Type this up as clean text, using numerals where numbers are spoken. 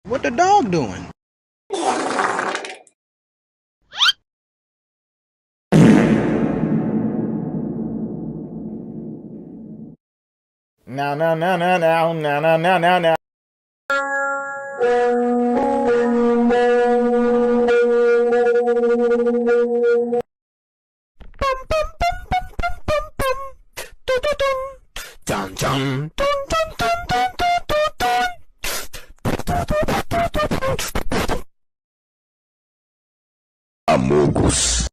What the dog doing? No, no, no, no, no, no, no, no, no, no. Dun, dun, dun, dun, dun, dun, dun, dun. Amogus.